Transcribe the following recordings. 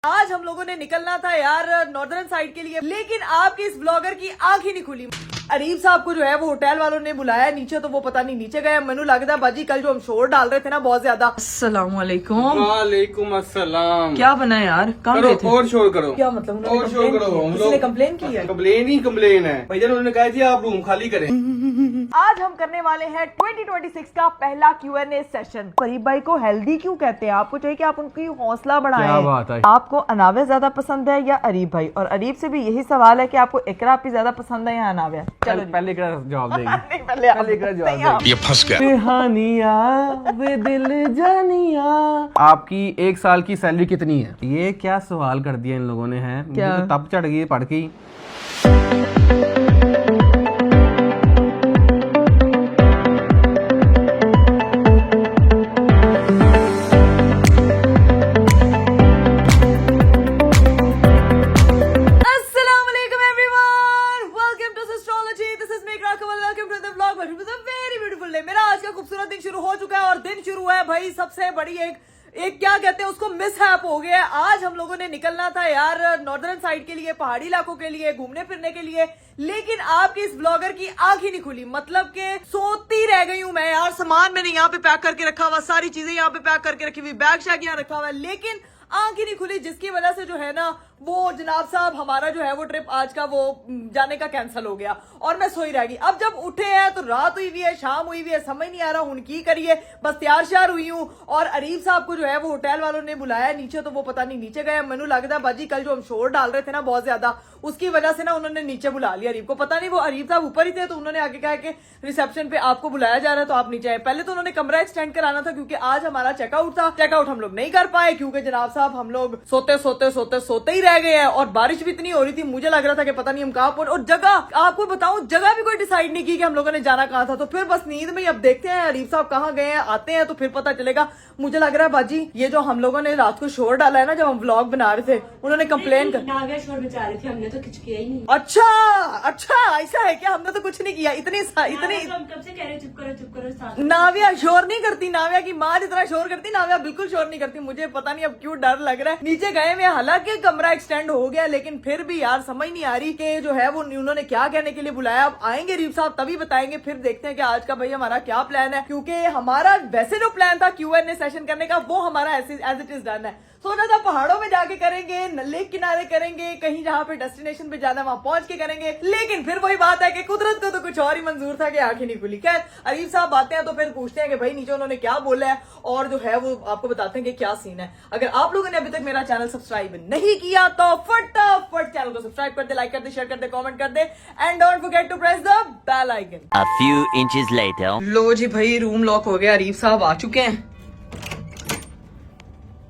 आज हम लोगों ने निकलना था यार नॉर्दर्न साइड के लिए, लेकिन आपकी इस ब्लॉगर की आंख ही नहीं खुली। अरीब साहब को जो है वो होटल वालों ने बुलाया नीचे, तो वो पता नहीं नीचे गए। मैनू लगता बाजी कल जो हम शोर डाल रहे थे ना बहुत ज्यादा। अस्सलाम वालेकुम। वालेकुम अस्सलाम। क्या बना यार, कहाँ गए थे? और शोर करो। क्या मतलब और शोर करो। हम लोग कंप्लेन की है। कंप्लेन ही कंप्लेन है भैया, उन्होंने कहा थी आप रूम खाली करें। आज हम करने वाले हैं 2026 का पहला Q&A सेशन। करीब भाई को हेल्दी क्यों कहते हैं? आपको चाहिए कि आप उनकी हौसला बढ़ाएं। क्या बात है। आपको अनावे ज्यादा पसंद है या अरीब भाई? और अरीब से भी यही सवाल है कि आपको इकरा भी ज्यादा पसंद है या अनावे? चलो पहले इकरा जवाब देंगे। नहीं, पहले इकरा जवाब देंगे। ये फंस गया। बेहानिया वे दिल जानिया। आपकी 1 साल की सैलरी कितनी है? ये क्या सवाल कर दिया इन लोगों ने है, मुझे क्या? तो तब चढ़ गई पढ़ के। मेरा आज का खूबसूरत दिन शुरू हो चुका है और दिन शुरू है भाई सबसे बड़ी एक क्या कहते हैं उसको, मिसहैप हो गया है। आज हम लोगों ने निकलना था यार नॉर्दर्न साइड के लिए, पहाड़ी इलाकों के लिए, घूमने फिरने के लिए, लेकिन आपकी इस ब्लॉगर की आंख ही नहीं खुली। मतलब के सोती रह गई हूं मैं यार। सामान मैंने यहाँ पे पैक करके रखा हुआ, सारी चीजें यहाँ पे पैक करके रखी हुई, बैग शैग यहाँ रखा हुआ है, लेकिन आंख ही नहीं खुली, जिसकी वजह से जो है ना वो जनाब साहब हमारा जो है वो ट्रिप आज का वो जाने का कैंसिल हो गया और मैं सोई रह गई। अब जब उठे हैं तो रात हुई हुई है, शाम हुई हुई है, समझ नहीं आ रहा हूं की करिए। बस तैयार श्यार हुई हूं और अरीब साहब को जो है वो होटल वालों ने बुलाया नीचे, तो वो पता नहीं नीचे गए। मैनू लगता बाजी कल जो हम शोर डाल रहे थे ना बहुत ज्यादा, उसकी वजह से ना उन्होंने नीचे बुला लिया अरीब को। पता नहीं वो अरीब साहब ऊपर ही थे तो उन्होंने आगे कहा कि रिसेप्शन पे आपको बुलाया जा रहा है तो आप नीचे आए। पहले तो उन्होंने कमरा एक्सटेंड कराना था क्योंकि आज हमारा चेकआउट था। चेकआउट हम लोग नहीं कर पाए क्योंकि जनाब साहब हम लोग सोते ही रह गए हैं और बारिश भी इतनी हो रही थी, मुझे लग रहा था कि पता नहीं हम कहाँ पहुंचे। और जगह आपको बताऊं, जगह भी कोई डिसाइड नहीं की कि हम लोगों ने जाना कहाँ था। तो फिर बस नींद में अब देखते हैं अरीब साहब कहाँ गए हैं, आते हैं तो फिर पता चलेगा। मुझे लग रहा है बाजी ये जो हम लोगों ने रात को शोर डाला है ना जब हम व्लॉग बना रहे थे, उन्होंने कंप्लेन कर शोर मचा रही थी, हमने तो कुछ किया ही नहीं। अच्छा ऐसा है क्या? हमने तो कुछ नहीं किया। इतनी हम कब से कह रहे चुप करो साथ। नाविया शोर नहीं करती, नाविया की माँ जितना शोर करती, नाविया बिल्कुल शोर नहीं करती। मुझे पता नहीं अब क्यों डर लग रहा है। नीचे गए में हालांकि कमरा एक्सटेंड हो गया, लेकिन फिर भी यार समझ नहीं आ रही कि जो है वो उन्होंने क्या कहने के लिए बुलाया। अब आएंगे रीब साहब तभी बताएंगे, फिर देखते हैं कि आज का भाई हमारा क्या प्लान है। क्योंकि हमारा वैसे जो प्लान था Q&A सेशन करने का वो हमारा एज इट इज डन है। सोचा था पहाड़ों में जाके करेंगे, लेक किनारे करेंगे, कहीं जहाँ पे डेस्टिनेशन पे जाना वहां पहुंच के करेंगे, लेकिन फिर वही बात है कि कुदरत को तो कुछ और ही मंजूर था कि आंखें नहीं खुली। खैर अरीब साहब आते हैं तो फिर पूछते हैं कि भाई नीचे उन्होंने क्या बोला है और जो है वो आपको बताते हैं कि क्या सीन है। अगर आप लोगों ने अभी तक मेरा चैनल सब्सक्राइब नहीं किया तो फटाफट चैनल को सब्सक्राइब कर दे, लाइक कर दे, शेयर कर दे, कमेंट कर दे and don't forget to press the bell icon. A few inches later. लो जी भाई रूम लॉक हो गया, अरीब साहब आ चुके हैं।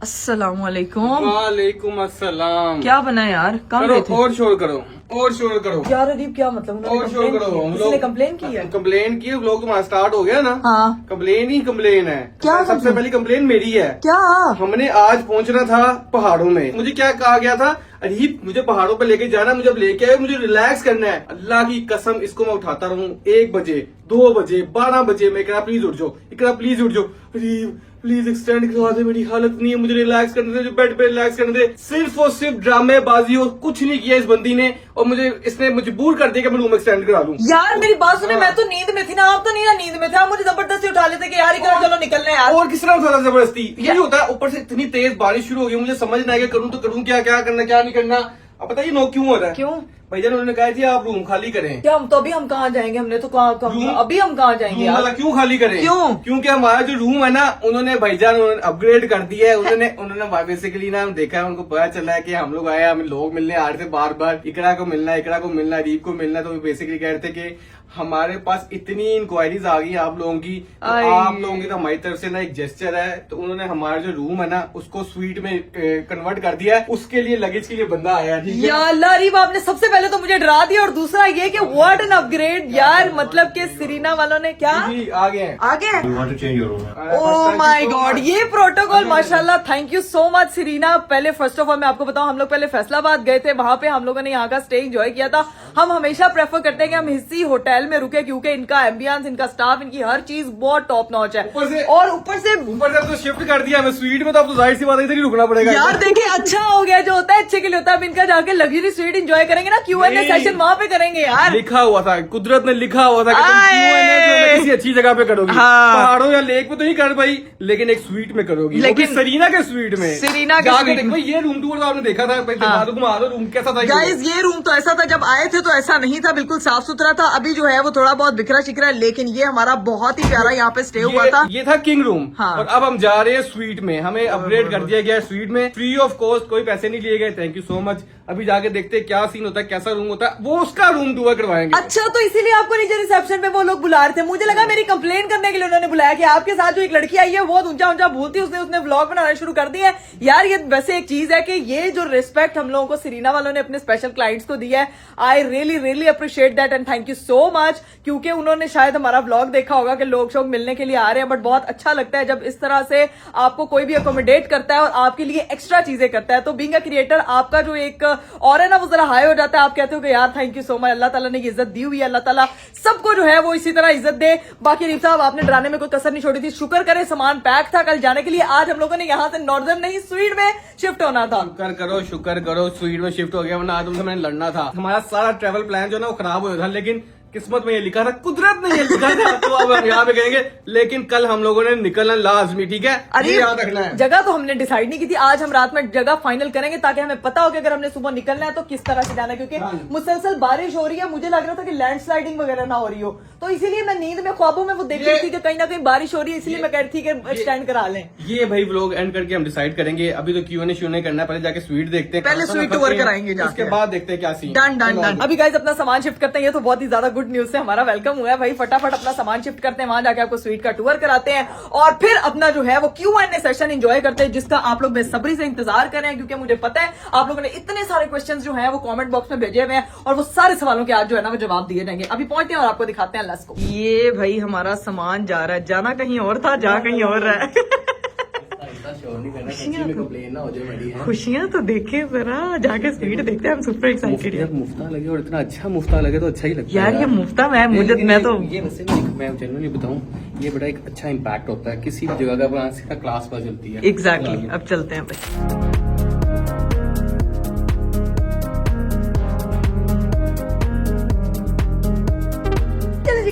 अस्सलाम वालेकुम। वालेकुम अस्सलाम। क्या बना यार, कहाँ गए थे? और शोर करो। और शोर करो यार अरीब क्या मतलब? और शोर करो। हम लोग कंप्लेन की है। कंप्लेन की, व्लॉग तुम्हारा स्टार्ट हो गया ना। हाँ। कंप्लेन ही कंप्लेन है। क्या सबसे मतलब? पहली कंप्लेन मेरी है। क्या? हमने आज पहुंचना था पहाड़ों में। मुझे क्या कहा गया था, अरीब मुझे पहाड़ों पे लेके जाना, मुझे अब लेके आए, मुझे रिलैक्स करना है। अल्लाह की कसम इसको मैं उठाता रहूं 1 बजे, 2 बजे, 12 बजे मैं इकरा प्लीज उठ जाओ, इकरा प्लीज उठ जाओ, अरीब प्लीज एक्सटेंड करवा दे, मेरी हालत नहीं है, मुझे रिलैक्स करने दे, जो बेड पे रिलैक्स करने दे। सिर्फ और सिर्फ ड्रामेबाजी और कुछ नहीं किया इस बंदी ने, और मुझे इसने मजबूर कर दिया कि मैं रूम एक्सटेंड करा दूं। यार मेरी बात सुने, मैं तो नींद में थी ना, आप तो नहीं ना नींद में थे, आप मुझे जबरदस्ती उठा लेते कि यार इकरा चलो निकलना है यार। और किस तरह उठाना जबरदस्ती? यही होता है। ऊपर से इतनी तेज बारिश शुरू हो गई, मुझे समझ नहीं आया करूं तो करूं क्या, क्या करना क्या नहीं करना। अब बताइए नो क्यों हो रहा है? क्यों भैया उन्होंने कहा थी आप रूम खाली करें। क्या? हम तो अभी हम कहाँ जाएंगे? हमने तो अभी हम कहाँ जाएंगे रूम वाला यार? क्यों खाली करें? क्यों? क्योंकि हमारा जो रूम है ना उन्होंने भाईजान अपग्रेड कर दिया है। उन्होंने बेसिकली ना देखा है, उनको पता चला है कि हम लोग आए, हमें लोग मिलने आ रहे थे बार बार, इकरा को मिलना, अरीब को मिलना, तो बेसिकली कह रहे थे कि हमारे पास इतनी इंक्वायरीज आ गई आप लोगों की, तो आप लोगों की तो हमारी तरफ से ना एक जेस्चर है, तो उन्होंने हमारा जो रूम है ना उसको स्वीट में कन्वर्ट कर दिया है। उसके लिए लगेज के लिए बंदा आया। ठीक है या अल्लाह अरीब, आपने सबसे पहले तो मुझे डरा दिया और दूसरा ये कि व्हाट एन अपग्रेड यार। मतलब कि सीरीना वालों ने क्या जी आ गए हैं। आगे ओह माय गॉड, ये प्रोटोकॉल माशाल्लाह, थैंक यू सो मच सीरीना। पहले फर्स्ट ऑफ ऑल मैं आपको बताऊं, हम लोग पहले फैसलाबाद गए थे, वहां पे हम लोगों ने यहाँ का स्टे एंजॉय किया था। हम हमेशा प्रेफर करते हैं कि हम हिस्सी होटल होटल में रुके, क्योंकि इनका एम्बियंस, इनका स्टाफ, इनकी हर चीज बहुत टॉप नॉच है। ऊपर से- और ऊपर से अब तो शिफ्ट कर दिया हमें स्वीट में, तो अब तो जाहिर सी बात है इधर ही रुकना पड़ेगा। यार देखिए, अच्छा हो गया, जो होता है अच्छे के लिए होता है। अब इनका जाके लग्जरी स्वीट एंजॉय करेंगे ना, Q&A नहीं। सेशन वहां पे करेंगे यार। लिखा हुआ था, कुदरत ने लिखा हुआ था कि तुम आए। Q&A जो है ना किसी अच्छी जगह पे करोगी। हाँ। पहाड़ों या लेक में तो नहीं कर पाई, लेकिन एक स्वीट में करोगी, लेकिन- लेकिन सरीना के स्वीट में। सरीना के जाके स्वीट देखो, में। ये रूम टूर तो आपने देखा था, हाँ। घुमा दो रूम कैसा था। गाइस ये रूम तो ऐसा था, जब आए थे तो ऐसा नहीं था, बिल्कुल साफ सुथरा था। अभी जो है वो थोड़ा बहुत बिखरा शिखरा है, लेकिन ये हमारा बहुत ही प्यारा यहाँ पे स्टे हुआ था। ये था किंग रूम। हाँ। और अब हम जा रहे हैं स्वीट में, हमें अपग्रेड कर दिया गया है स्वीट में, फ्री ऑफ कॉस्ट, कोई पैसे नहीं लिए गए। Thank you so much. अभी जाके देखते हैं क्या सीन होता है, कैसा रूम होता है, वो उसका रूम टूर करवाएंगे। अच्छा, तो इसीलिए आपको नीचे रिसेप्शन पे वो लोग बुला रहे थे। मुझे लगा मेरी कंप्लेन करने के लिए उन्होंने बुलाया कि आपके साथ जो एक लड़की आई है बहुत ऊंचा ऊंचा बोलती है, उसने व्लॉग बनाना शुरू कर दिया है। यार ये वैसे एक चीज है कि ये जो रिस्पेक्ट हम लोगों को सरीना वालों ने अपने स्पेशल क्लाइंट्स को दिया है, I really really appreciate that and thank you so much. क्योंकि उन्होंने शायद हमारा व्लॉग देखा होगा कि लोग शोग मिलने के लिए आ रहे हैं, बट बहुत अच्छा लगता है जब इस तरह से आपको कोई भी अकोमोडेट करता है और आपके लिए एक्स्ट्रा चीजें करता है। तो बीइंग अ क्रिएटर आपका जो एक और है ना, वो जरा हाई हो जाता है। आप कहते हो कि यार थैंक यू सो मच, अल्लाह ताला ने ये इज्जत दी हुई है, अल्लाह ताला सबको जो है वो इसी तरह इज्जत दे। बाकी रीफ साहब, आपने डराने में कोई कसर नहीं छोड़ी थी, शुक्र करे सामान पैक था कल जाने के लिए। आज हम लोगों ने यहाँ से नॉर्दर्न नहीं स्वीट में शिफ्ट होना था। शुक्र करो स्वीट में शिफ्ट हो गया, वरना आज तुमसे मैंने लड़ना था। हमारा सारा ट्रैवल प्लान जो है ना वो खराब हो गया था, लेकिन किस्मत में ये लिखा था, कुदरत ने ये लिखा था, तो अब हम यहाँ पे कहेंगे। लेकिन कल हम लोगों ने निकलना लाजमी, ठीक है, अरे ये याद रखना है। जगह तो हमने डिसाइड नहीं की थी, आज हम रात में जगह फाइनल करेंगे ताकि हमें पता हो कि अगर हमने सुबह निकलना है तो किस तरह से जाना है। क्योंकि मुसलसल बारिश हो रही है, मुझे लग रहा था कि लैंडस्लाइडिंग वगैरह ना हो रही हो, तो इसीलिए मैं नींद में ख्वाबों में वो देख रही थी कि कहीं ना कहीं बारिश हो रही है, इसलिए मैं कह रही थी कि एक्सटेंड करा लें। ये भाई व्लॉग एंड करके हम डिसाइड करेंगे। अभी तो Q&A करना है, पहले जाके स्वीट देखते हैं, पहले खाना स्वीट खाते टूर हैं, कराएंगे जाके। उसके बाद देखते हैं क्या सीन। Done done done. अभी गाइस अपना सामान शिफ्ट करते हैं, ये तो बहुत ही ज्यादा गुड न्यूज से हमारा वेलकम हुआ है भाई। फटाफट अपना सामान शिफ्ट करते हैं, वहां जाके आपको स्वीट का टूर कराते हैं और फिर अपना जो है वो Q&A सेशन एंजॉय करते हैं, जिसका आप लोग बेसब्री से इंतजार कर रहे हैं। क्योंकि मुझे पता है आप लोगों ने इतने सारे क्वेश्चंस जो हैं वो कमेंट बॉक्स में भेजे हुए हैं और वो सारे सवालों के आज जो है ना वो जवाब दिए जाएंगे। अभी पहुंचते हैं और आपको दिखाते हैं लेट्स गो। ये भाई हमारा सामान जा रहा है, जाना कहीं और था, जा कहीं और रहा है। खुशियाँ तो देखे जरा, जाके स्वीट देखते हैं, हम सुपर एक्साइटेड हैं। मुफ्ता लगे और इतना अच्छा मुफ्ता लगे तो अच्छा ही लगता है यार ये मुफ्ता मैं तो ये वैसे मैं जनरली बताऊं, ये बड़ा एक अच्छा इम्पैक्ट होता है किसी भी जगह का क्लास पता चलती है। एग्जैक्टली। अब चलते हैं भाई।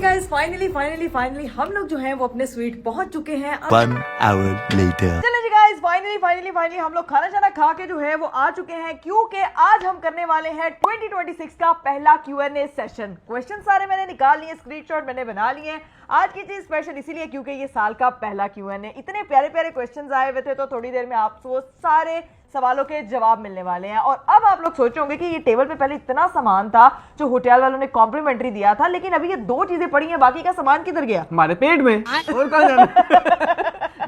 गाइस फाइनली हम लोग जो हैं वो अपने स्वीट पहुंच चुके हैं। 1 hour later. चलिए जी गाइस फाइनली हम लोग खाना शाना खा के जो है वो आ चुके हैं, क्योंकि आज हम करने वाले हैं 2026 का पहला Q&A सेशन। क्वेश्चन सारे मैंने निकाल लिए, स्क्रीनशॉट मैंने बना लिए हैं। आज की चीज स्पेशल इसीलिए क्योंकि ये साल का पहला Q&A, इतने प्यारे प्यारे क्वेश्चंस आए हुए थे, तो थोड़ी देर में आपको सारे सवालों के जवाब मिलने वाले हैं। और अब आप लोग सोच होंगे कि ये टेबल पे पहले इतना सामान था जो होटल वालों ने कॉम्प्लीमेंट्री दिया था, लेकिन अभी ये 2 चीजें पड़ी हैं, बाकी का सामान किधर गया? हमारे पेट में और कहाँ जाना।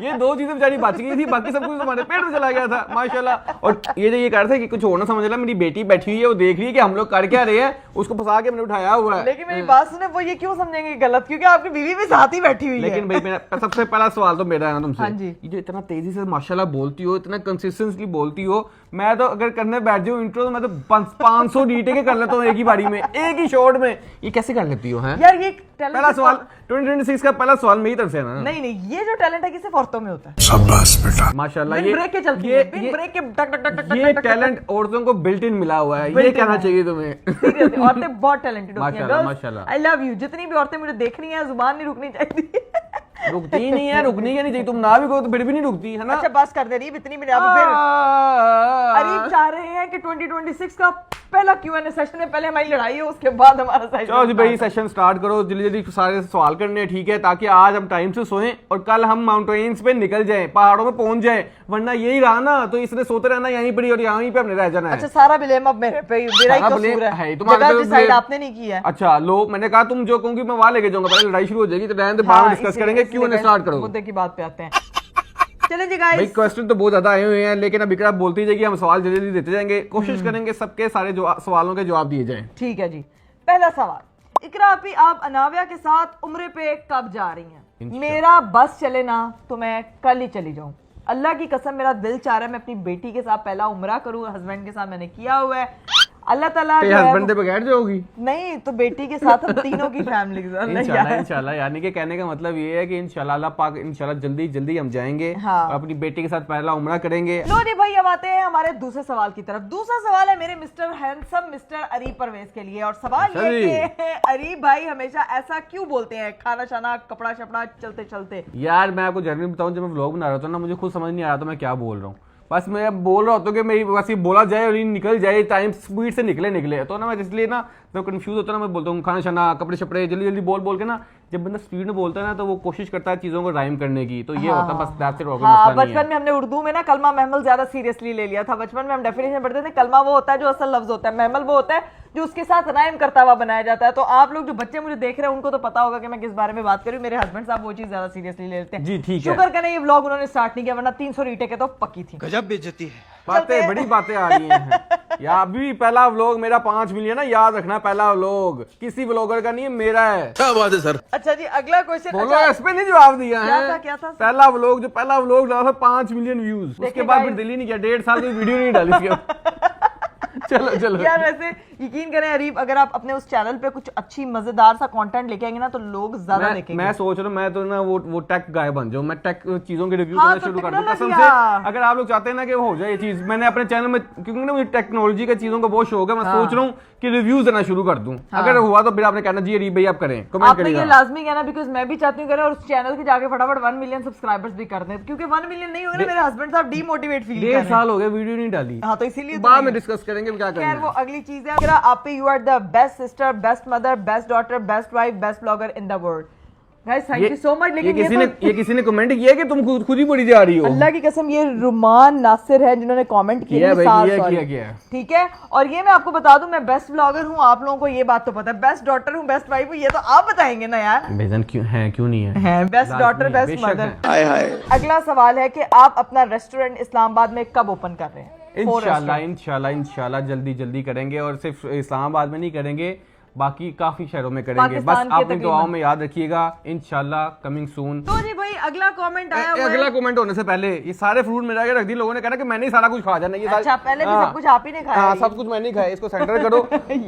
ये 2 चीजें बेचारी बच गई थी, बाकी सब कुछ हमारे पेट में चला गया था माशाल्लाह। और ये जो ये कह रहे थे कि कुछ और ना समझ ला, मेरी बेटी बैठी हुई है, वो देख रही है कि हम लोग कर क्या रहे हैं, उसको फंसा के मैंने उठाया हुआ है। लेकिन मेरी बात सुने, वो ये क्यों समझेंगे गलत, क्योंकि आपकी बीवी भी साथ ही बैठी हुई है। लेकिन भाई मेरा सबसे पहला सवाल तो मेरा है ना तुमसे। हाँ जी। ये जो इतना तेजी से माशाल्लाह बोलती हो, इतना कंसिस्टेंटली बोलती हो, मैं तो अगर करने बैठ जाऊं इंट्रो तो मैं तो 500 रीटेक कर लेता हूँ एक ही बारी में, एक ही शॉट में। ये कैसे कर लेती हो? हैं यार ये टैलेंट पहला सवाल 2026 का पहला सवाल मेरी तरफ से है ना। नहीं, ये जो टैलेंट है कि सिर्फ औरतों में होता है। शाबाश बेटा। माशाल्लाह बिन ब्रेक के चलती है, बिन ब्रेक के टक टक टक टक ये टक टक टैलेंट औरतों को बिल्ट इन मिला हुआ है, ये Built-in कहना है। चाहिए तुम्हें। Seriously, औरतें बहुत टैलेंटेड होती हैं। माशाल्लाह, माशाल्लाह। I love you. जितनी भी औरतें मुझे देख रही हैं, जुबान नहीं रुकनी चाहिए। रुकती ही नहीं है, रुकनी ही नहीं चाहिए। तुम ना भी कहो तो फिर भी नहीं रुकती है ना। अच्छा बस कर दे रही है इतनी मेरे। अब फिर अरीब चाह रहे हैं कि 2026 का पहला Q&A सेशन में पहले हमारी लड़ाई हो, उसके बाद हमारा सेशन। चलो जी भाई सेशन स्टार्ट करो, जल्दी जल्दी सारे सवाल करने हैं, ठीक है, ताकि आज हम टाइम से सोएं और कल हम माउंटेन्स पे निकल जाएं, पहाड़ों में पहुंच जाएं। वरना यही रहा ना तो इसने सोते रहना यहीं पर और यहीं पे हमने रह जाना है। अच्छा सारा ब्लेम अब मेरे पे, मेरा ही सारा कसूर blame है, तुम्हारे जगह पे डिसाइड blame- आपने नहीं किया है। अच्छा लो, मैंने कहा तुम जो कहूंगी मैं वहां लेके जाऊंगा, पहले लड़ाई शुरू हो जाएगी तो रहने दे, बाद में डिस्कस करेंगे। Q&A स्टार्ट करो। मुद्दे की बात पे आते हैं। चलिए जी भाई गाइस, क्वेश्चन तो बहुत ज्यादा आए हुए हैं, लेकिन अब इकरा बोलती जाएगी, हम सवाल जल्दी जल्दी देते जाएंगे, कोशिश करेंगे सबके सारे सवालों के जवाब दिए जाएं। ठीक है जी। पहला सवाल, इकरा आपी, आप अनाविया के साथ उम्रे पे कब जा रही हैं? मेरा बस चले ना तो मैं कल ही चली जाऊं। अल्लाह की कसम मेरा दिल चाह रहा है मैं अपनी बेटी के साथ पहला उम्रा करूं, हस्बैंड के साथ मैंने किया हुआ है। अल्लाह ताला तेरे जो है हस्बैंड के बगैर जो होगी नहीं तो बेटी के साथ हम तीनों की फैमिली के साथ नहीं इंशाल्लाह यार। इंशाल्लाह, यानी कि कहने का मतलब ये है कि इंशाल्लाह अल्लाह पाक इंशाल्लाह जल्दी जल्दी हम जाएंगे हाँ। और अपनी बेटी के साथ पहला उम्रा करेंगे। लो जी भाई, अब आते हैं हमारे दूसरे सवाल की तरफ। दूसरा सवाल है मेरे mister handsome mister Arib Parvez के लिए, और सवाल अच्छा ये जी। कि अरीब भाई हमेशा ऐसा क्यों बोलते हैं, खाना शाना कपड़ा शपड़ा चलते चलते। यार मैं आपको जर्नी बताऊं, जब मैं व्लॉग बना रहा था ना, मुझे खुद समझ नहीं आ रहा था मैं क्या बोल रहा हूँ। बस मैं बोल रहा होता हूँ कि मेरी बस ये बोला जाए और ये निकल जाए, टाइम स्पीड से निकले तो ना मैं इसलिए ना मैं कंफ्यूज होता ना, मैं बोलता हूँ खाना शाना कपड़े शपड़े जल्दी जल्दी बोल के ना, जब बंदा स्पीड में बोलता है ना तो वो कोशिश करता है चीजों को राइम करने की, तो ये होता है बस दैट्स इट। हाँ, मसला नहीं बचपन है। में हमने उर्दू में ना कलमा महमल ज्यादा सीरियसली ले लिया था। बचपन में हम डेफिनेशन पढ़ते थे, कलमा वो होता है जो असल लफ्ज होता है, महमल वो होता है जो उसके साथ राइम करता हुआ बनाया जाता है। तो आप लोग जो बच्चे मुझे देख रहे हैं उनको तो पता होगा कि मैं किस बारे में बात कर रही हूँ। मेरे हस्बैंड साहब वो चीज ज्यादा सीरियसली ले लेते हैं। जी, ठीक है। शुक्र करें ये व्लॉग उन्होंने स्टार्ट नहीं किया, वरना 300 रीटेक तो पक्की थी। गजब बेइज्जती है। बातें बड़ी बातें आ रही हैं या अभी पहला व्लॉग मेरा 5 मिलियन है, याद रखना पहला व्लॉग किसी व्लॉगर का नहीं है, मेरा है। क्या बात है सर। अच्छा जी, अगला क्वेश्चन। बोलो, इस पे नहीं जवाब दिया क्या है। था, क्या था? पहला व्लॉग डाला था 5 मिलियन व्यूज, उसके देखिए बाद भाई- फिर दिल ही नहीं किया, 1.5 साल कोई वीडियो नहीं डाली इसके। चलो यार वैसे यकीन करें अरीब, अगर आप अपने उस चैनल पे कुछ अच्छी मजेदार सा कंटेंट लेके आएंगे ना तो लोग ज्यादा देखेंगे। मैं सोच रहा हूँ मैं तो ना वो टेक गाय बन जाऊँ, मैं टेक चीजों के रिव्यू हाँ, करना तो शुरू कर दूँ कसम टेक्नोलॉजी, से। अगर आप लोग चाहते हैं ना कि वो हो जाए ये चीज, मैंने अपने चैनल में, क्योंकि ना मुझे टेक्नोलॉजी की चीजों का बहुत शौक है, मैं सोच रहा हूँ कि रिव्यूज देना शुरू कर दूं। अगर हुआ तो फिर आपने कहना जी अरीब भाई आप करें, कमेंट आपने ये करिएगा। लाजमी कहना, बिकॉज मैं भी चाहती हूँ करें और उस चैनल के जाके फटाफट 1 मिलियन सब्सक्राइबर्स भी कर दें, क्योंकि 1 मिलियन नहीं होगा ना मेरे हस्बैंड साहब डीमोटिवेट फील कर रहे 1.5 हैं। साल हो गए वीडियो नहीं डाली। हाँ तो इसीलिए तो बाद नहीं। में डिस्कस करेंगे क्या खैर करना वो है। अगली चीज है। आप पे you are the best sister, best mother, best daughter, best wife, best blogger in the world. Guys thank you so much. लेकिन ये किसी ने कमेंट किया कि तुम खुद ही बोली जा रही हो। अल्लाह की कसम ये रुमान नासिर है जिन्होंने कमेंट किया किया। भाई, किया। ठीक है, और ये मैं आपको बता दूं, मैं बेस्ट ब्लॉगर हूँ, आप लोगों को ये बात तो पता है। बेस्ट डॉटर हूँ, बेस्ट वाइफ हूँ, ये तो आप बताएंगे ना यार। बेजन क्यों नहीं है। बेस्ट डॉटर, बेस्ट बेशक मदर। है। हाय हाय। अगला सवाल है कि आप अपना रेस्टोरेंट इस्लामाबाद में कब ओपन कर रहे हैं? इंशाल्लाह जल्दी करेंगे, और सिर्फ इस्लामाबाद में नहीं करेंगे, बाकी काफी शहरों में करेंगे। पाकिस्तान बस के अपनी दुआओं में याद रखिएगा, इंशाल्लाह कमिंग सून। तो जी भाई अगला कमेंट आया हुआ है। अगला कमेंट होने से पहले ये सारे फ्रूट मेरे आगे रख दी लोगों ने, कहना कि मैंने ही सारा कुछ खा जाना। ये अच्छा, पहले भी हाँ। सब कुछ आप ही ने खाया हाँ, है। सब कुछ मैंने ही खाया, इसको सेंटर करो।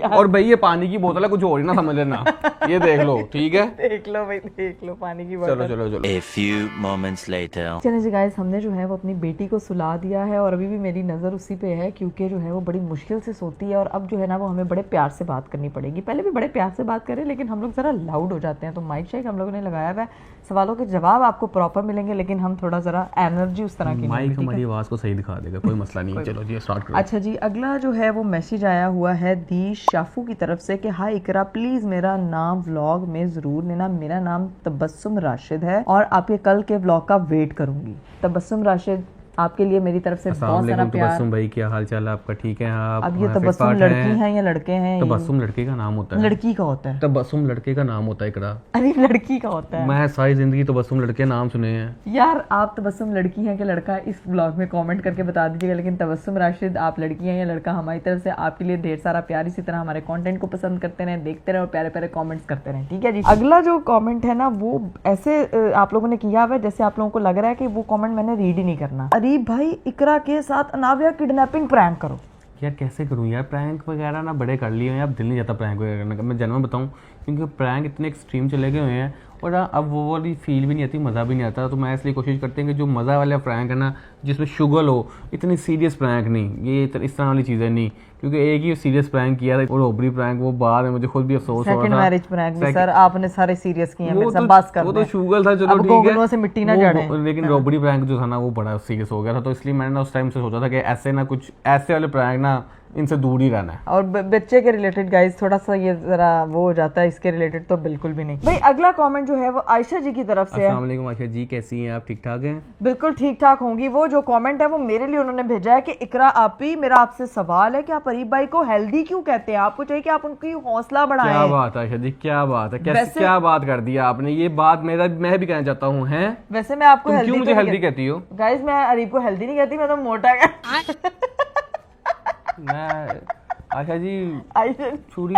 और भाई ये पानी की बोतल है, कुछ और ही ना समझ लेना। ये देख लो, ठीक है। देख लो भाई, देख लो पानी की बोतल। चलो A few moments later. चलिए जी गाइस, हमने जो है वो अपनी बेटी को सुला दिया है और अभी भी मेरी नज़र उसी पे है, क्योंकि जो है वो बड़ी मुश्किल से सोती है और अब जो है ना वो हमें बड़े प्यार से बात करनी पड़ेगी। पहले भी बड़े प्यार से बात करें, लेकिन हम लोग ज़रा लाउड हो जाते हैं। तो माइक शेक हम लोगों ने लगाया हुआ है, सवालों के जवाब आपको प्रॉपर मिलेंगे, लेकिन हम थोड़ा ज़रा एनर्जी उस तरह की माइक हमारी आवाज को सही दिखा देगा, कोई मसला नहीं है। चलो जी स्टार्ट करो। अच्छा जी, अगला जो है वो मैसेज आया हुआ है दी शाफू की तरफ से कि हाय इकरा, प्लीज मेरा नाम व्लॉग में जरूर लेना। मेरा नाम तबस्सुम राशिद है और आपके कल के व्लॉग का वेट करूंगी। तबस्सुम राशिद, आपके लिए मेरी तरफ से बहुत सारा प्यार। तबस्सुम भाई क्या हाल चाल है आपका? ठीक है आप? अब ये तबस्सुम लड़की हैं या लड़के हैं? तबस्सुम लड़के का नाम होता है। लड़की का होता है। तबस्सुम लड़के का नाम होता है इकरा। अरे लड़की का होता है। मैं सारी जिंदगी तबस्सुम लड़के नाम सुने हैं। यार आप तबस्सुम लड़की हैं कि लड़का, इस ब्लॉग में कमेंट करके बता दीजिएगा। लेकिन तबस्सुम राशिद, आप लड़की हैं या लड़का, हमारी तरफ से आपके लिए ढेर सारा प्यार। इसी तरह हमारे कंटेंट को पसंद करते रहें, देखते रहें और प्यारे प्यारे कमेंट्स करते रहें, ठीक है जी। अगला जो कमेंट है ना वो ऐसे आप लोगों ने किया हुआ है जैसे आप लोगों को लग रहा है कि वो कमेंट मैंने रीड ही नहीं करना। अरीब भाई इकरा के साथ अनाविया किडनैपिंग प्रैंक करो। यार कैसे करूं यार, प्रैंक वगैरह ना बड़े कर लिए हैं, अब दिल नहीं जाता प्रैंक वगैरह करने का। मैं जन्म बताऊं, क्योंकि प्रैंक इतने एक्सट्रीम चले गए हुए हैं और अब वो वाली फील भी नहीं आती, मज़ा भी नहीं आता। तो मैं इसलिए कोशिश करते हैं कि जो मज़ा वाला प्रैंक है ना, जिसमें शुगल हो, इतनी सीरियस प्रैंक नहीं, ये इस तरह वाली चीज़ें नहीं। क्योंकि एक ही सीरियस प्रैंक किया था और ओबरी प्रैंक, वो बाद में मुझे खुद भी अफसोस हो रहा था। सेकंड मैरिज प्रैंक भी सर आपने सारे सीरियस किए हैं, मेरे साथ तो- बस कर वो दें। तो शुगल था, चलो अब ठीक गोगलों है, से मिट्टी ना वो- जड़े। लेकिन रोबरी प्रैंक जो था ना वो बड़ा सीरियस हो गया था। तो इसलिए मैंने ना उस टाइम से सोचा था कि ऐसे ना कुछ ऐसे वाले प्रैंक ना इनसे दूर ही रहना है। और बच्चे के रिलेटेड गाइस थोड़ा सा ये जरा वो हो जाता है, इसके रिलेटेड तो बिल्कुल भी नहीं। भाई अगला कमेंट जो है वो आयशा जी की तरफ से है। अस्सलाम वालेकुम आयशा जी, कैसी हैं आप? ठीक ठाक हैं? बिल्कुल ठीक ठाक होंगी। वो जो कमेंट है वो मेरे लिए उन्होंने भेजा है कि इकरा आपी, मेरा आपसे सवाल है कि आप अरीब भाई को हेल्दी क्यों कहते हैं? आपको चाहिए कि आप उनकी हौसला क्या बढ़ाएं। बात है आयशा जी, क्या बात है, कैसे वैसे- क्या बात कर दिया आपने? ये बात मैं भी कहना चाहता हूँ। हैं वैसे मैं आपको तुम क्यों मुझे हेल्दी हेल्दी कहती हो? गाइस मैं अरीब को हेल्दी नहीं कहती, मैं तो मोटा मैं आयशा जी आयशा छुरी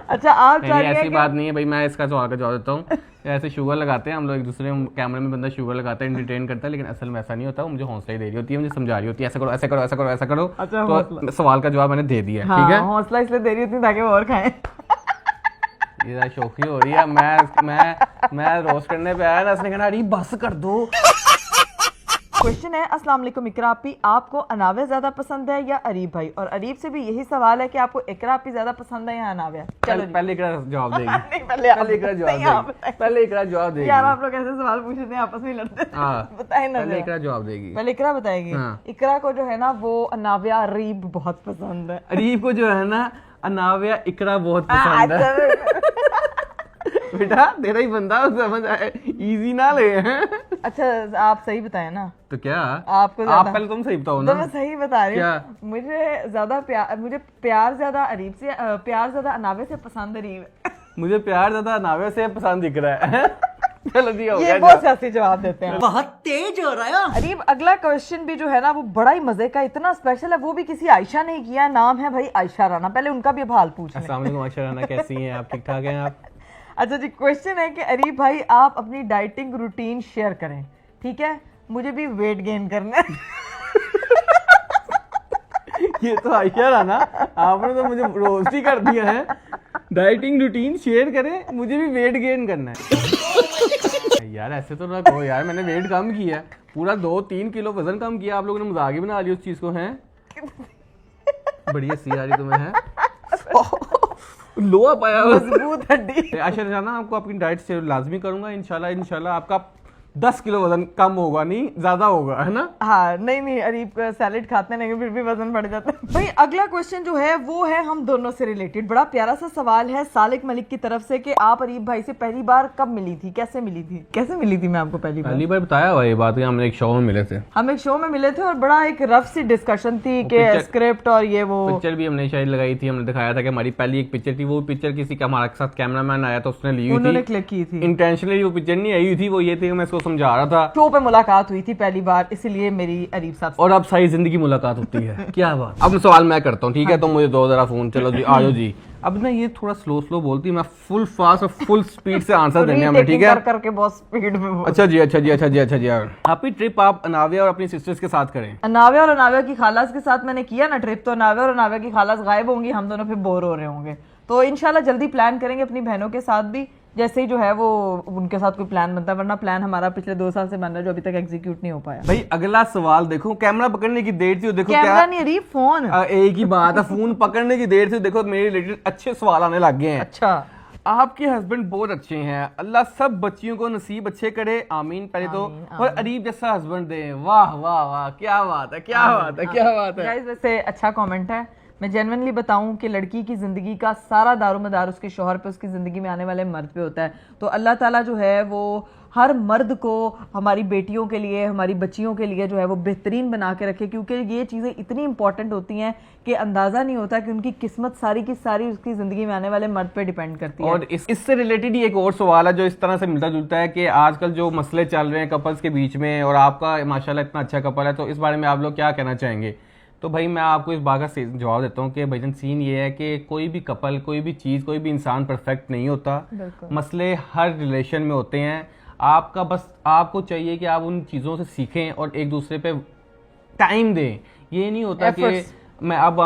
अच्छा आप नहीं, चाहिए ऐसी कि- बात नहीं है भाई। मैं इसका सवाल का जवाब देता हूँ। ऐसे शुगर लगाते हैं हम लोग एक दूसरे कैमरे में, बंदा शुगर लगाता है, एंटरटेन करता है, लेकिन असल में ऐसा नहीं होता। वो मुझे हौसला ही दे रही होती है, मुझे समझा रही होती है ऐसा करो ऐसा करो ऐसा करो ऐसा करो। अच्छा, तो सवाल का जवाब मैंने दे दिया, ठीक हाँ, है। हौसला इसलिए दे रही होती ताकि वो और खाएं। ये शौकी हो रही है, मैं रोस्ट करने पे आया ना, उसने कहना अरे बस कर दो। क्वेश्चन है, अस्सलाम वालेकुम इकरा आपी, आपको अनाव्या ज्यादा पसंद है या अरीब भाई? और अरीब से भी यही सवाल है कि आपको इकरा आपी ज्यादा पसंद है या अनाव्या? चलो जी। पहले इकरा जवाब देगी। नहीं, पहले आप इकरा जवाब नहीं, आप देगी। पहले इकरा जवाब देगी। यार आप लोग ऐसे सवाल पूछ रहे हैं, आपस में लड़ते हैं। हाँ, बताए ना पहले जरा। इकरा जवाब देगी। पहले इकरा बताएगी। हाँ। इकरा को जो है ना वो अनाव्या अरीब बहुत पसंद है। अरीब को जो है ना अनाव्या इकरा बहुत पसंद है। बेटा तेरा ही बंदा समझ आए, इजी ना ले। अच्छा आप सही बताए ना। तो क्या आपको आप ज्यादा- पहले तुम सही बताओ तो ना। मैं सही बता रही क्या? हूँ। मुझे प्यार ज्यादा अरीब से, प्यार ज्यादा अनाव्या से पसंद अरीब है। मुझे प्यार ज्यादा अनाव्या से पसंद दिख रहा है। चलो जी हो ये गया बहुत सियासी जवाब देते हैं। बहुत तेज हो रहा है। अरीब अगला क्वेश्चन भी जो है ना वो बड़ा ही मजे का, इतना स्पेशल है, वो भी किसी आयशा ने किया। नाम है भाई आयशा राना। पहले उनका भी अब हाल पूछ लें। अस्सलाम वालेकुम आयशा राना, कैसी हैं आप? ठीक ठाक हैं आप? अच्छा जी, क्वेश्चन है कि अरीब भाई आप अपनी डाइटिंग रूटीन शेयर करें, ठीक है? मुझे भी वेट गेन करना है। ये तो आयशा राना, आपने तो मुझे रोस्ट ही कर दिया है। डाइटिंग रूटीन शेयर करें, मुझे भी वेट गेन करना है। यार ऐसे तो ना कहो यार, मैंने वेट कम किया, पूरा 2-3 किलो वजन कम किया। आप लोगों ने मजाक ही बना लिया उस चीज को। है बड़ी हंसी आ रही तुम्हें? है लोहा पाया मजबूत हड्डी। आयशा राना, आपको अपनी डाइट से लाजमी करूंगा इंशाल्लाह आपका 10 किलो वजन कम होगा, नहीं ज्यादा होगा, है ना? हाँ नहीं अरीब सैलेड खाते हैं लेकिन फिर भी वजन बढ़ जाता है। भाई अगला क्वेश्चन जो है वो है हम दोनों से रिलेटेड। बड़ा प्यारा सा सवाल है सालिक मलिक की तरफ से कि आप अरीब भाई से पहली बार कब मिली थी, कैसे मिली थी? कैसे मिली थी मैं आपको पहली बार बताया हुआ ये बात कि हम एक शो में मिले थे। हम एक शो में मिले थे और बड़ा एक रफ सी डिस्कशन थी कि स्क्रिप्ट और ये वो पिक्चर भी हमने शायद लगाई थी, हमने दिखाया था कि हमारी पहली एक पिक्चर थी। वो पिक्चर किसी का हमारे साथ कैमरामैन आया था, उसने ली हुई उन्होंने थी, क्लिक की थी। इंटेंशनली वो पिक्चर नहीं आई हुई थी। वो ये थी कि मैं इसको समझा रहा था, शो पे मुलाकात हुई थी पहली बार, इसीलिए मेरी अरीब साहब से। और अब सारी जिंदगी मुलाकात होती है। क्या बात। अब सवाल मैं करता हूँ, ठीक है? तो मुझे दो जरा फोन। चलो जी आ जाओ जी। अब ना ये थोड़ा स्लो बोलती है, मैं फुल फास्ट और फुल स्पीड से आंसर देने हमें, ठीक है? करके बहुत स्पीड में बोल। अच्छा जी। आपकी ट्रिप आप अनाव्या और अपनी सिस्टर्स के साथ करें। अनाव्या और अनाव्या की खालास के साथ मैंने किया ना ट्रिप, तो अनाव्या और अनाव्या की खालास गायब होंगी, हम दोनों फिर बोर हो रहे होंगे। तो इंशाल्लाह जल्दी प्लान करेंगे अपनी बहनों के साथ भी, जैसे ही जो है वो उनके साथ कोई प्लान बनता है। वरना प्लान हमारा पिछले 2 साल से बन रहा है जो अभी तक एग्जीक्यूट नहीं हो पाया। भाई अगला सवाल देखो, कैमरा पकड़ने की देर थी, देखो कैमरा क्या नहीं अरीब, फोन। एक ही बात है, फोन पकड़ने की देर थी, देखो मेरे रिलेटेड अच्छे सवाल आने लग गए हैं। अच्छा आपके हस्बैंड बहुत अच्छे हैं, अल्लाह सब बच्चियों को नसीब अच्छे करे, आमीन। पहले तो और अरीब जैसा हस्बैंड दे। वाह वाह वाह, क्या बात है, क्या बात है, क्या बात है। गाइस वैसे अच्छा कमेंट है। मैं जेन्युइनली बताऊं कि लड़की की जिंदगी का सारा दारोमदार उसके शौहर पे, उसकी जिंदगी में आने वाले मर्द पे होता है। तो अल्लाह ताला जो है वो हर मर्द को हमारी बेटियों के लिए, हमारी बच्चियों के लिए जो है वो बेहतरीन बना के रखे, क्योंकि ये चीज़ें इतनी इंपॉर्टेंट होती हैं कि अंदाज़ा नहीं होता कि उनकी किस्मत सारी की सारी उसकी ज़िंदगी में आने वाले मर्द पे डिपेंड करती है। और इससे रिलेटेड ही एक और सवाल है जो इस तरह से मिलता जुलता है कि आजकल जो मसले चल रहे हैं कपल्स के बीच में, और आपका माशाल्लाह इतना अच्छा कपल है, तो इस बारे में आप लोग क्या कहना चाहेंगे? तो भाई मैं आपको इस बात का जवाब देता हूँ कि भाईजान सीन ये है कि कोई भी कपल, कोई भी चीज़, कोई भी इंसान परफेक्ट नहीं होता। मसले हर रिलेशन में होते हैं। आपको चाहिए कि आप उन चीज़ों से सीखें और एक दूसरे पे टाइम दें। ये नहीं होता कि मैं अब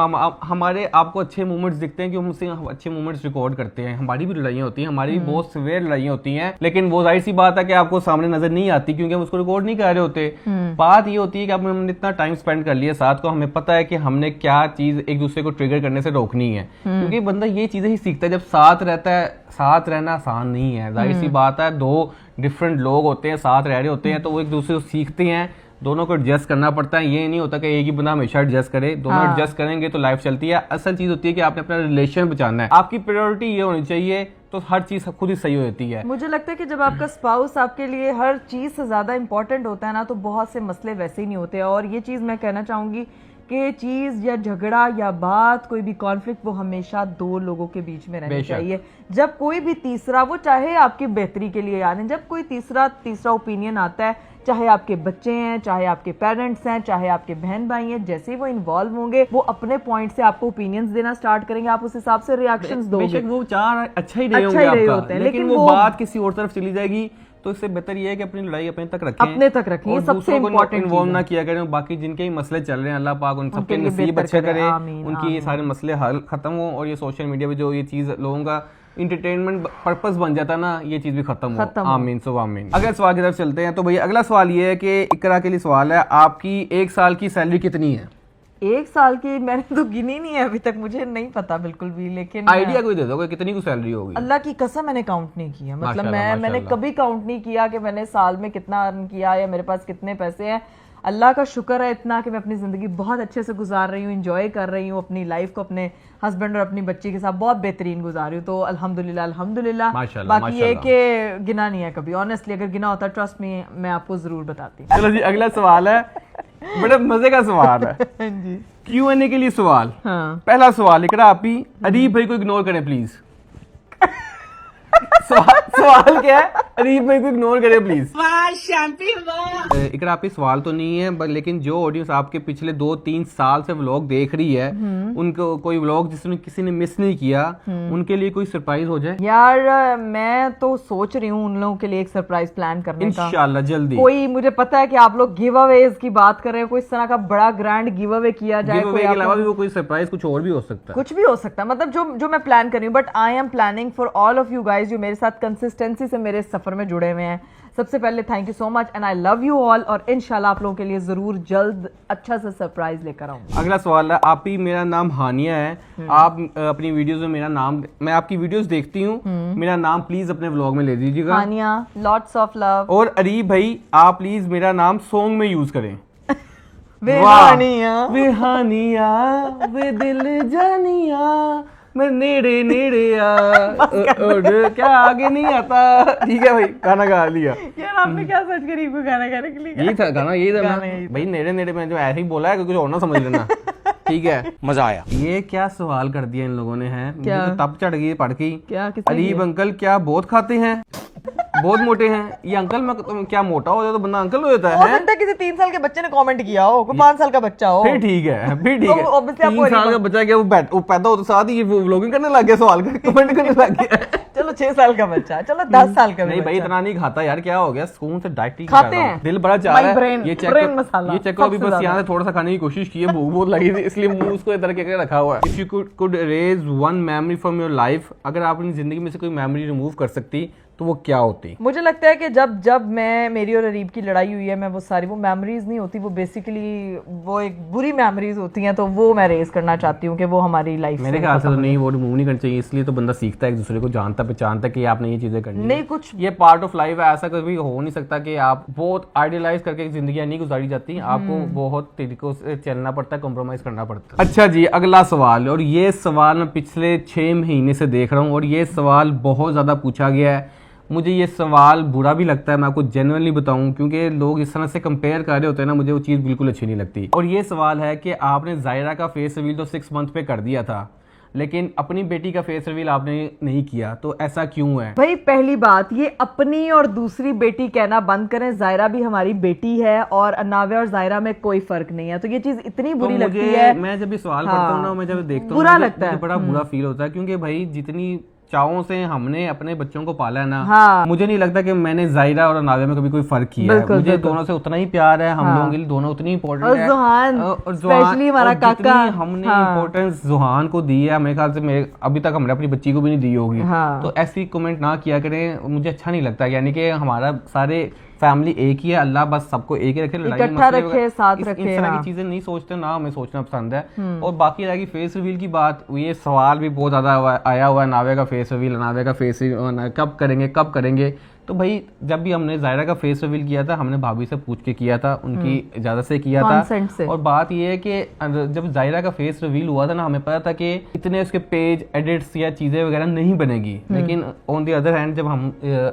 हमारे आपको अच्छे मोमेंट्स दिखते हैं कि हम उससे अच्छे मोमेंट्स रिकॉर्ड करते हैं। हमारी भी लड़ाइयाँ होती हैं, हमारी भी बहुत सिवियर लड़ाइयाँ होती हैं, लेकिन वो जाहिर सी बात है कि आपको सामने नजर नहीं आती क्योंकि हम उसको रिकॉर्ड नहीं कर रहे होते। बात ये होती है कि हमने इतना टाइम स्पेंड कर लिया साथ को, हमें पता है कि हमने क्या चीज एक दूसरे को ट्रिगर करने से रोकनी है, क्योंकि बंदा ये चीजें ही सीखता है जब साथ रहता है। साथ रहना आसान नहीं है, जाहिर सी बात है। 2 डिफरेंट लोग होते हैं, साथ रह रहे होते हैं, तो वो एक दूसरे को सीखते हैं। दोनों को एडजस्ट करना पड़ता है। ये नहीं होता कि एक ही बंदा हमेशा एडजस्ट करे, दोनों एडजस्ट करेंगे तो लाइफ चलती है। असल चीज होती है कि आपने अपना रिलेशन बचाना है, आपकी प्रायोरिटी ये होनी चाहिए, तो हर चीज खुद ही सही होती है। मुझे लगता है कि जब आपका स्पाउस आपके लिए हर चीज से ज्यादा इंपॉर्टेंट होता है ना, तो बहुत से मसले वैसे ही नहीं होते। और ये चीज मैं कहना चाहूंगी कि चीज या झगड़ा या बात, कोई भी कॉन्फ्लिक्ट, वो हमेशा 2 लोगों के बीच में रहनी चाहिए। जब कोई भी तीसरा, वो चाहे आपकी बेहतरी के लिए, यानी जब कोई तीसरा ओपिनियन आता है चाहे आपके बच्चे हैं, चाहे आपके पेरेंट्स हैं, चाहे आपके बहन भाई हैं, जैसे ही वो इन्वॉल्व होंगे वो अपने पॉइंट से आपको ओपिनियंस देना स्टार्ट करेंगे, आप उस हिसाब से रिएक्शंस दोगे। बेशक वो चार अच्छा ही रहे अच्छा होंगे ही रहे आपका, होते हैं, लेकिन लेकिन वो वो बात किसी और तरफ चली जाएगी, तो इससे बेहतर ये है कि अपनी लड़ाई अपने तक रखें, अपने तक रखें, ये और सबसे दूसरों को important इन्वॉल्व चीज़ ना है। किया करें। बाकी जिनके ही मसले चल रहे हैं, अल्लाह पाक उन सबके लिए नसीब बेहतर अच्छे करे, करे, आमीन, उनकी ये सारे मसले हल खत्म हो, और ये सोशल मीडिया पे जो ये चीज लोगों का इंटरटेनमेंट पर्पस बन जाता है ना, ये चीज भी खत्म हो। आमीन सो आमीन। अगले सवाल की तरफ चलते हैं। तो भैया अगला सवाल ये है कि इकरा के लिए सवाल है, आपकी 1 साल की सैलरी कितनी है? 1 साल की मैंने तो गिनी नहीं है अभी तक, मुझे नहीं पता बिल्कुल भी, लेकिन आइडिया कोई दे दो कितनी की सैलरी होगी? अल्लाह की कसम मैंने काउंट नहीं किया, मतलब माशाल्लाह, मैंने माशाल्लाह। कभी काउंट नहीं किया कि मैंने साल में कितना अर्न किया या मेरे पास कितने पैसे हैं। अल्लाह का शुक्र है इतना कि मैं अपनी ज़िंदगी बहुत अच्छे से गुजार रही हूँ, इंजॉय कर रही हूँ अपनी लाइफ को, अपने हस्बैंड और अपनी बच्ची के साथ बहुत बेहतरीन गुजार रही हूँ। तो अल्हम्दुलिल्लाह अल्हम्दुलिल्लाह। माशाल्लाह, बाकी ये कि गिना नहीं है कभी, ऑनेस्टली अगर गिना होता ट्रस्ट में मैं आपको ज़रूर बताती। चलो जी अगला सवाल है, बड़ा मजे का सवाल है, जी Q&A के लिए सवाल। हाँ पहला सवाल इकरा आप ही, अदीब भाई को इग्नोर करें प्लीज। सवाल क्या है? अदीब भाई को इग्नोर करें प्लीज। इकरा आप ही सवाल तो नहीं है, लेकिन जो ऑडियंस आपके पिछले 2-3 साल से व्लॉग देख रही है, उनको कोई व्लॉग जिसने किसी ने मिस नहीं किया, उनके लिए कोई सरप्राइज हो जाए यार, मैं तो सोच रही हूँ उन लोगों के लिए एक सरप्राइज प्लान करने का इंशाल्लाह जल्दी। कोई, मुझे पता है कि आप लोग गिव अवेज की बात कर रहे हैं, कोई इस तरह का बड़ा ग्रैंड गिव अवे किया जाए, गिव अवे के अलावा भी वो कोई सरप्राइज कुछ और भी हो सकता है। कुछ भी हो सकता है, मतलब जो मैं प्लान कर रही हूँ। But I am planning for all of you guys जो मेरे साथ कंसिस्टेंसी से मेरे सफर में जुड़े हुए हैं। सबसे पहले thank you so much and I love you all, और इंशाल्लाह आप लोगों के लिए जरूर जल्द अच्छा सा सरप्राइज लेकर आऊंगा। अगला सवाल है, आप ही, मेरा नाम हानिया है, आप अपनी वीडियोस में मेरा नाम, मैं आपकी वीडियोस देखती हूँ, मेरा नाम प्लीज अपने व्लॉग में ले दीजिएगा। हानिया, लॉट्स ऑफ लव। और अरीब भाई आप प्लीज मेरा नाम सॉन्ग में यूज करें। वे वाह। हानिया, वे हानिया, वे दिल जानिया, मैं नेड़े नेड़े और क्या आगे नहीं आता। ठीक है भाई, गाना गा लिया। यार आपने क्या सर्च करी को गाना गाने के लिए? यही था गाना, यही था गाना यही था। भाई, नेड़े नेड़े में जो ऐसे ही बोला है, कुछ और ना समझ लेना। ठीक है, मजा आया। ये क्या सवाल कर दिया इन लोगों ने, है मुझे क्या? तो तब चढ़ गई पढ़ के। क्या किसने अलीब किया? अंकल क्या बहुत खाते हैं, बहुत मोटे हैं ये अंकल? मैं तो क्या मोटा हो जाए तो बंदा अंकल हो जाता हो है? सकता है किसी 3 साल के बच्चे ने कमेंट किया हो, कोई 5 साल का बच्चा हो। फिर ठीक है, फिर ठीक तो है। obviously आपको 3 साल का बच्चा क्या वो पैदा होते साथ ही व्लॉगिंग करने लग गया, सवाल कर कमेंट करने लग गया। चलो 6 साल का बच्चा, चलो 10 साल का भी नहीं भाई बच्चा। इतना नहीं खाता यार, क्या हो गया, सुकून से डाइट खाते हैं। दिल बड़ा चाह My रहा है। brain- ये brain मसाला, ये चेक अभी सबसे बस ज्यादा। यहाँ से थोड़ा सा खाने की कोशिश की है, भूख बहुत लगी थी इसलिए मुंह उसको इधर के रखा हुआ है। If you could erase one memory from your life, अगर आप अपनी जिंदगी में से कोई मेमोरी रिमूव कर सकती तो वो क्या होती? मुझे लगता है कि जब मेरी और अरीब की लड़ाई हुई है, मैं वो सारी, वो मेमोरीज नहीं होती, वो बेसिकली वो एक बुरी मेमोरीज होती हैं, तो वो मैं रेज करना चाहती हूँ कि वो हमारी लाइफ मेरे ख्याल से तो नहीं, वो रिमूव नहीं करनी चाहिए, इसलिए तो बंदा सीखता है, एक दूसरे को जानता पहचानता कि आपने ये चीजें करनी नहीं है। कुछ ये पार्ट ऑफ लाइफ है, ऐसा कभी हो नहीं सकता कि आप बहुत आइडियलाइज करके जिंदगी नहीं गुजारी जाती, आपको बहुत तरीकों से चलना पड़ता है, कॉम्प्रोमाइज करना पड़ता है। अच्छा जी अगला सवाल, और ये सवाल मैं पिछले 6 महीने से देख रहा हूँ और ये सवाल बहुत ज्यादा पूछा गया है। मुझे ये सवाल बुरा भी लगता है, मैं आपको जेन्युइनली बताऊं, क्योंकि लोग इस तरह से कंपेयर कर रहे होते हैं ना, मुझे वो चीज़ बिल्कुल अच्छी नहीं लगती। और ये सवाल है कि आपने जायरा का फेस रिवील तो 6 मंथ पे कर दिया था, लेकिन अपनी बेटी का फेस रिवील आपने नहीं किया, तो ऐसा क्यों है? भाई पहली बात, ये अपनी और दूसरी बेटी कहना बंद करें। जायरा भी हमारी बेटी है और अनावे और जायरा में कोई फर्क नहीं है, तो ये चीज इतनी बुरी तो लगती है। मैं जब ये सवाल पढ़ता हूँ ना, मैं जब देखता हूँ बुरा मुझे लगता है। बड़ा बुरा फील होता है, क्योंकि भाई जितनी चावों से हमने अपने बच्चों को पाला है ना, हाँ। मुझे नहीं लगता कि मैंने जायरा और नावे में कभी कोई फर्क किया है। बिल्कुल, मुझे बिल्कुल। दोनों से उतना ही प्यार है, हम लोगों के लिए दोनों उतनी इंपॉर्टेंट और है। जुहान, और स्पेशली हमारा और जितनी काका, हमने हाँ। इंपॉर्टेंस जुहान को दी है, मेरे ख्याल से अभी तक हमने अपनी बच्ची को भी नहीं दी होगी। हाँ। तो ऐसी कमेंट ना किया करें, मुझे अच्छा नहीं लगता। यानी कि हमारा सारे फैमिली एक ही है, अल्लाह बस सबको एक ही रखे, लड़ाई इकट्ठा मसले रखे, वगैरह साथ इस रखे, तरह हाँ। की चीजें नहीं सोचते ना, हमें सोचना पसंद है। और बाकी रही फेस रिवील की बात, ये सवाल भी बहुत ज्यादा आया हुआ है, नावे का फेस रिवील, नावे का फेस रिवील कब करेंगे। तो भाई जब भी हमने जायरा का फेस रिवील किया था, हमने भाभी से पूछ के किया था, उनकी इजाजत से किया Consent से। था। और बात ये है कि जब जायरा का फेस रिवील हुआ था ना, हमें पता था कि इतने उसके पेज एडिट्स या चीजें वगैरह नहीं बनेगी, लेकिन ऑन दी अदर हैंड जब हम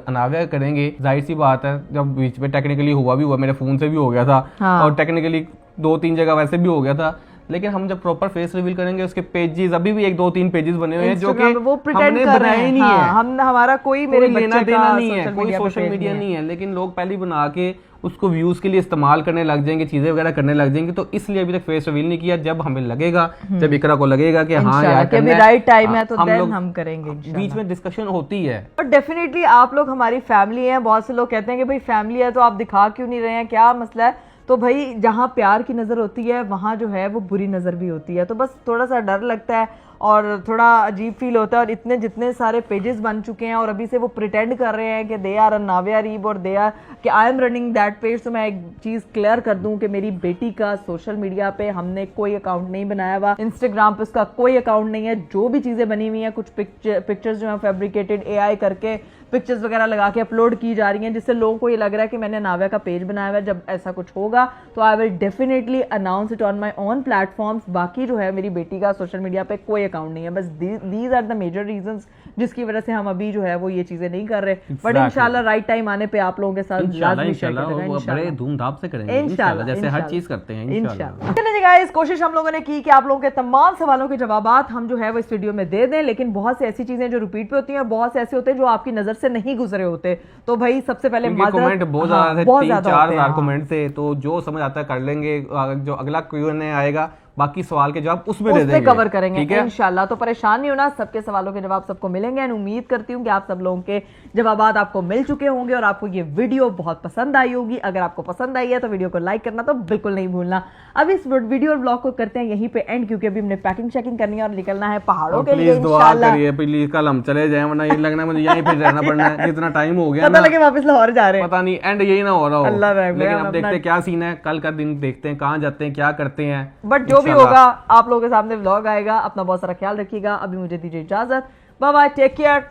अनावे करेंगे, जाहिर सी बात है, जब बीच में टेक्निकली हुआ मेरे फोन से भी हो गया था, हाँ। और टेक्निकली 2-3 जगह वैसे भी हो गया था, लेकिन हम जब प्रॉपर फेस रिवील करेंगे उसके पेजेस अभी भी 1-2-3 पेजेस बने हुए हैं जो कि Instagram पे वो pretend हमने कर रहे बनाए हैं। नहीं हाँ, है, हम हमारा कोई मेरे लेना बच्चे देना का नहीं है, social कोई media पे सोशल page मीडिया नहीं नहीं है, लेकिन लोग पहले ही बना के उसको व्यूज के लिए इस्तेमाल करने लग जाएंगे, चीजें वगैरह करने लग जाएंगे, तो इसलिए अभी तक फेस रिवील नहीं किया। जब हमें लगेगा, जब इकरा को लगेगा कि हाँ इंशाल्लाह यार कि अभी करना है, राइट टाइम है तो हम देन लोग हम करेंगे इंशाल्लाह। बीच में डिस्कशन होती है। और डेफिनेटली आप लोग हमारी फैमिली हैं। बहुत से लोग कहते हैं कि भाई फैमिली है तो आप दिखा क्यों नहीं रहे हैं, क्या मसला है? तो भाई जहाँ प्यार की नज़र होती है वहाँ जो है वो बुरी नज़र भी होती है, तो बस थोड़ा सा डर लगता है और थोड़ा अजीब फील होता है। और इतने जितने सारे पेजेस बन चुके हैं और अभी से वो प्रिटेंड कर रहे हैं कि दे आर नाविया रीब और दे आर कि I am running that page. तो मैं एक चीज़ क्लियर कर दूं कि मेरी बेटी का सोशल मीडिया पे हमने कोई अकाउंट नहीं बनाया हुआ, इंस्टाग्राम पे उसका कोई अकाउंट नहीं है। जो भी चीज़ें बनी हुई हैं, कुछ पिक्चर्स जो है फैब्रिकेटेड AI करके पिक्चर्स वगैरह लगा के अपलोड की जा रही हैं, जिससे लोगों को ये लग रहा है कि मैंने नाविया का पेज बनाया हुआ है। जब ऐसा कुछ होगा तो I will definitely announce it on my own platforms. बाकी जो है मेरी बेटी का सोशल मीडिया पे कोई अकाउंट नहीं है। बस these are the major reasons जिसकी वजह से हम अभी जो है वो ये चीजें नहीं कर रहे। बट इंशाल्लाह राइट टाइम आने पे आप लोगों के साथ लाजमी शेयर करेंगे, बड़े धूमधाम से करेंगे इंशाल्लाह, जैसे हर चीज करते हैं इंशाल्लाह। चलिए जी गाइस, कोशिश हम लोगों ने की कि आप लोगों के तमाम सवालों के जवाबात हम जो है वो इस वीडियो में दे दें, लेकिन बहुत सी ऐसी चीजें जो रिपीट पे होती हैं और बहुत से ऐसे होते हैं जो आपकी नजर से नहीं गुजरे होते। तो भाई सबसे पहले कमेंट बहुत ज्यादा थे, 3-4 हजार कमेंट थे, तो जो समझ आता है कर लेंगे। जो अगला Q&A आएगा बाकी सवाल के जवाब उसमें दे देंगे, कवर करेंगे ठीक है इंशाल्लाह। तो परेशान नहीं होना, सबके सवालों के जवाब सबको मिलेंगे। एंड उम्मीद करती हूँ कि आप सब लोगों के जवाबात आपको मिल चुके होंगे और आपको ये वीडियो बहुत पसंद आई होगी। अगर आपको पसंद आई है तो वीडियो को लाइक करना तो बिल्कुल नहीं भूलना। अब इस वीडियो और ब्लॉग को करते हैं यहीं पे एंड, क्योंकि अभी हमने पैकिंग शैकिंग करनी है और निकलना है पहाड़ों के लिए प्लीज दुआ इंशाल्लाह। करिए, प्लीज कल हम चले जाएं, वरना ये लगना है मुझे यहीं पे रहना पड़ना है। जितना टाइम हो गया पता ना, लगे वापस लाहौर जा रहे हैं। पता नहीं एंड यही ना हो रहा हो। अल्लाह रहम करे, लेकिन हम अब देखते अपना- हैं क्या सीन है, कल का दिन देखते हैं, कहाँ जाते हैं, क्या करते हैं। बट जो भी इंशाल्लाह। होगा आप लोगों के सामने व्लॉग आएगा। अपना बहुत सारा ख्याल रखिएगा। अभी मुझे दीजिए इजाजत, बाय बाय, टेक केयर,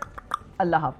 अल्लाह हाफिज।